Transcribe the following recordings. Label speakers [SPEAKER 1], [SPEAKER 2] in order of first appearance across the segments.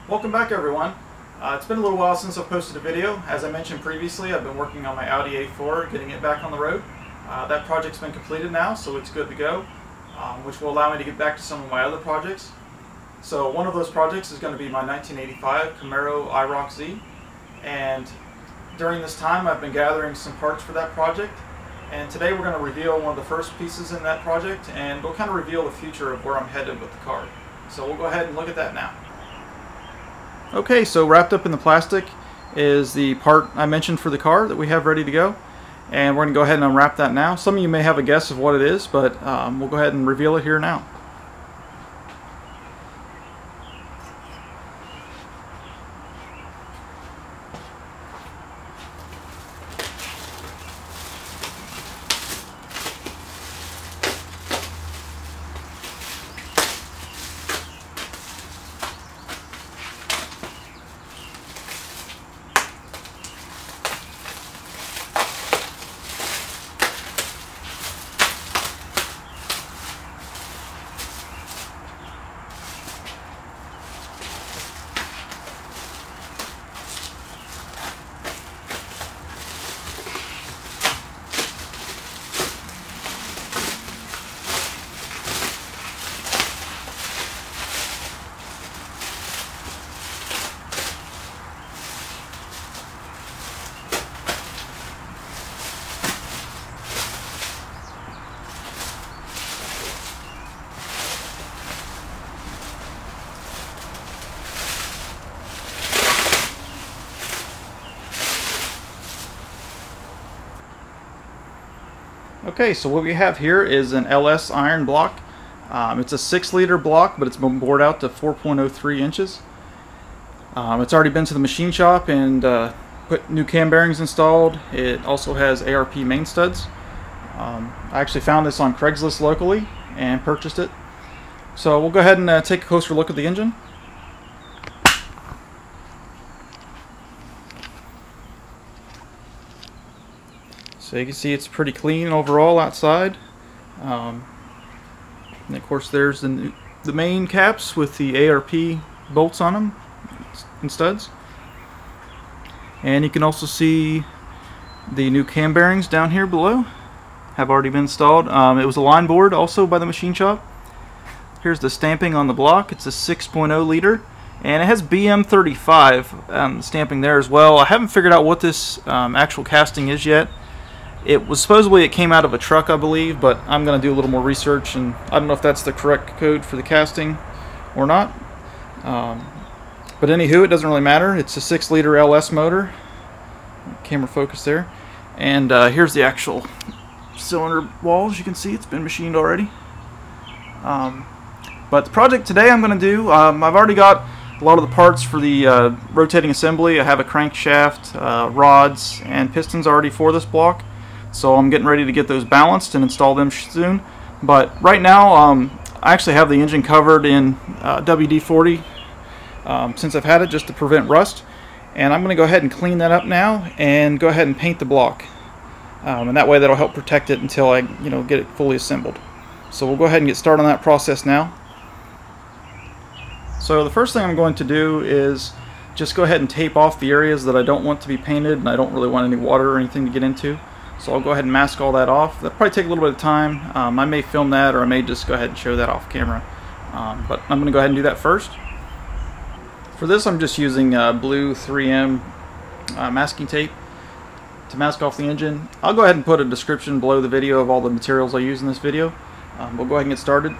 [SPEAKER 1] Welcome back, everyone. It's been a little while since I've posted a video. As I mentioned previously, I've been working on my Audi A4, getting it back on the road. That project's been completed now, so it's good to go, which will allow me to get back to some of my other projects. So one of those projects is going to be my 1985 Camaro IROC Z, and during this time I've been gathering some parts for that project, and today we're going to reveal one of the first pieces in that project, and we'll kind of reveal the future of where I'm headed with the car. So we'll go ahead and look at that now. Okay, so wrapped up in the plastic is the part I mentioned for the car that we have ready to go, and we're going to go ahead and unwrap that now. Some of you may have a guess of what it is, but we'll go ahead and reveal it here now. Okay, so what we have here is an LS iron block. It's a 6-liter block, but it's been bored out to 4.03 inches. It's already been to the machine shop and put new cam bearings installed. It also has ARP main studs. I actually found this on Craigslist locally and purchased it. So we'll go ahead and take a closer look at the engine. So you can see it's pretty clean overall outside. And of course there's the main caps with the ARP bolts on them and studs. And you can also see the new cam bearings down here below have already been installed. It was a line board also by the machine shop. Here's the stamping on the block. It's a 6.0 liter and it has BM35 stamping there as well. I haven't figured out what this actual casting is yet. It was supposedly it came out of a truck, I believe, but I'm going to do a little more research, and I don't know if that's the correct code for the casting or not. But anywho, it doesn't really matter. It's a 6-liter LS motor. Camera focus there. And here's the actual cylinder walls. You can see it's been machined already. But the project today I'm going to do, I've already got a lot of the parts for the rotating assembly. I have a crankshaft, rods, and pistons already for this block. So I'm getting ready to get those balanced and install them soon. But right now, I actually have the engine covered in WD-40 since I've had it, just to prevent rust. And I'm going to go ahead and clean that up now and go ahead and paint the block. And that way that'll help protect it until I get it fully assembled. So we'll go ahead and get started on that process now. So the first thing I'm going to do is just go ahead and tape off the areas that I don't want to be painted and I don't really want any water or anything to get into. So I'll go ahead and mask all that off. That'll probably take a little bit of time. I may film that, or I may just go ahead and show that off camera. But I'm going to go ahead and do that first. For this I'm just using blue 3M masking tape to mask off the engine. I'll go ahead and put a description below the video of all the materials I use in this video. We'll go ahead and get started.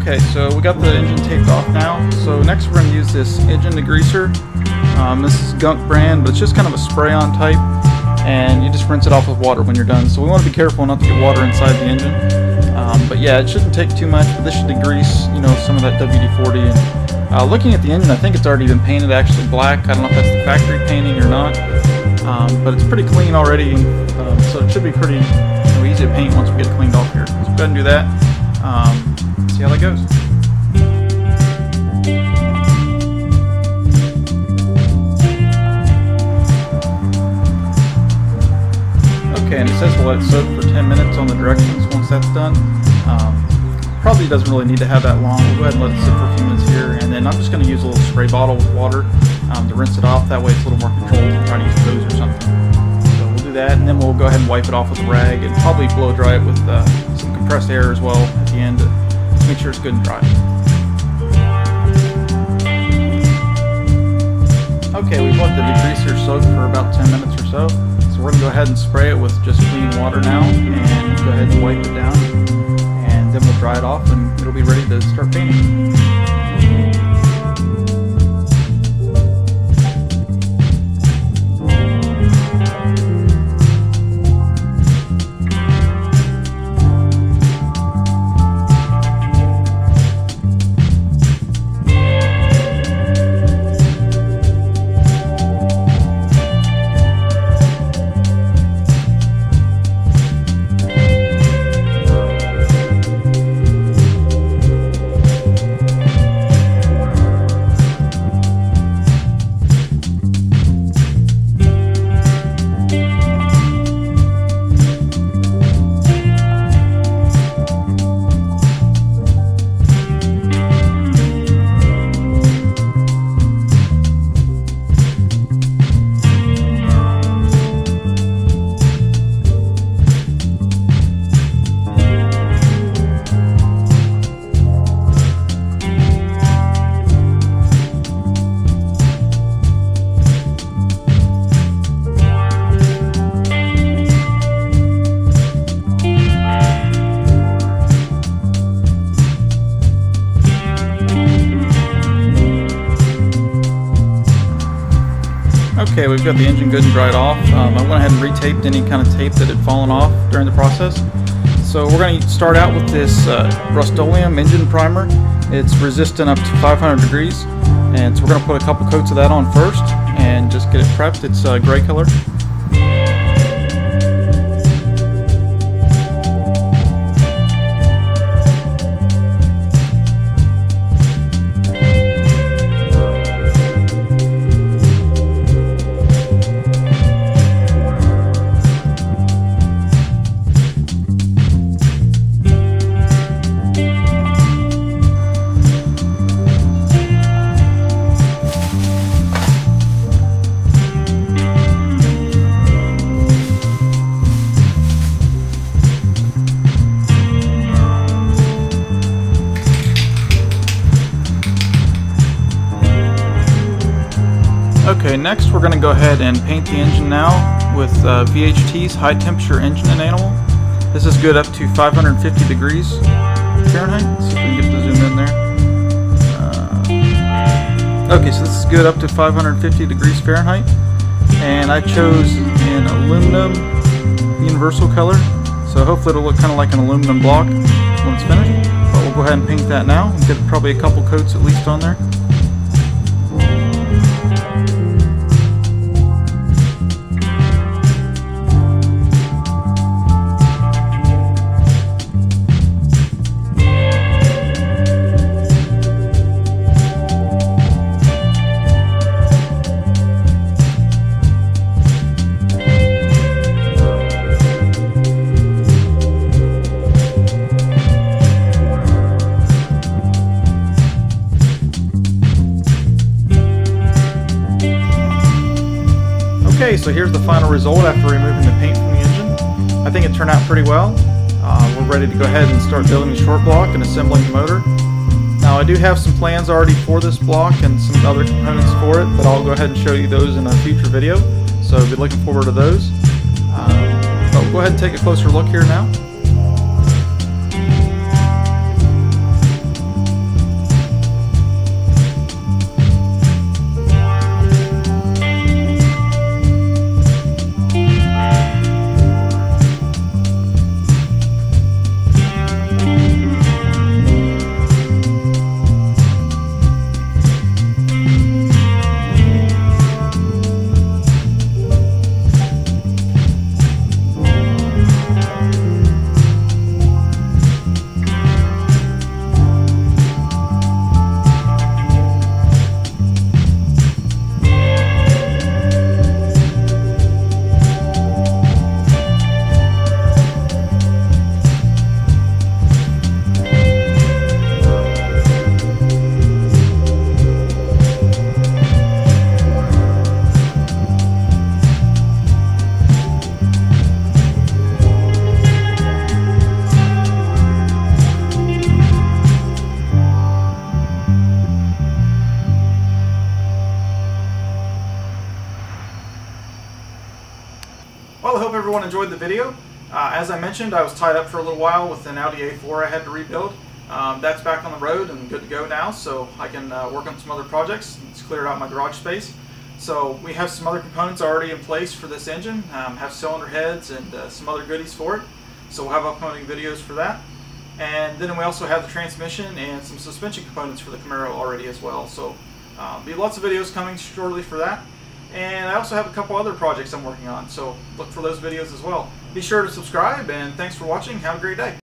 [SPEAKER 1] Okay, so we got the engine taped off now. So next we're going to use this engine degreaser. This is Gunk brand, but it's just kind of a spray-on type, and you just rinse it off with water when you're done. So we want to be careful not to get water inside the engine. But yeah, it shouldn't take too much, but this should degrease, you know, some of that WD-40. And looking at the engine, I think it's already been painted actually black. I don't know if that's the factory painting or not, but it's pretty clean already, so it should be pretty easy to paint once we get it cleaned off here. So go ahead and do that. See how that goes. Okay, and it says we'll let it soak for 10 minutes on the directions once that's done. Probably doesn't really need to have that long. We'll go ahead and let it sit for a few minutes here, and then I'm just going to use a little spray bottle with water to rinse it off. That way it's a little more controlled than trying to use a hose or something. So we'll do that, and then we'll go ahead and wipe it off with a rag and probably blow dry it with some compressed air as well at the end to make sure it's good and dry. Okay, we've let the degreaser soak for about 10 minutes or so. So we're going to go ahead and spray it with just clean water now, and go ahead and wipe it down, and then we'll dry it off and it'll be ready to start painting. Okay, we've got the engine good and dried off. I went ahead and retaped any kind of tape that had fallen off during the process. So we're going to start out with this Rust-Oleum engine primer. It's resistant up to 500 degrees, and so we're going to put a couple coats of that on first and just get it prepped. It's gray color. Okay, next we're going to go ahead and paint the engine now with VHT's high temperature engine enamel. This is good up to 550 degrees Fahrenheit. Let's see if we can get the zoom in there. Okay, so this is good up to 550 degrees Fahrenheit, and I chose an aluminum universal color, so hopefully it'll look kind of like an aluminum block when it's finished. But we'll go ahead and paint that now and get probably a couple coats at least on there. Okay, so here's the final result after removing the paint from the engine. I think it turned out pretty well. We're ready to go ahead and start building the short block and assembling the motor. Now I do have some plans already for this block and some other components for it, but I'll go ahead and show you those in a future video, so be looking forward to those. But we'll go ahead and take a closer look here now. hope everyone enjoyed the video. As I mentioned, I was tied up for a little while with an Audi A4 I had to rebuild. That's back on the road and good to go now, so I can work on some other projects. It's cleared out my garage space. So we have some other components already in place for this engine, have cylinder heads and some other goodies for it. So we'll have upcoming videos for that. And then we also have the transmission and some suspension components for the Camaro already as well. So be lots of videos coming shortly for that. And I also have a couple other projects I'm working on, so look for those videos as well. Be sure to subscribe, and thanks for watching. Have a great day.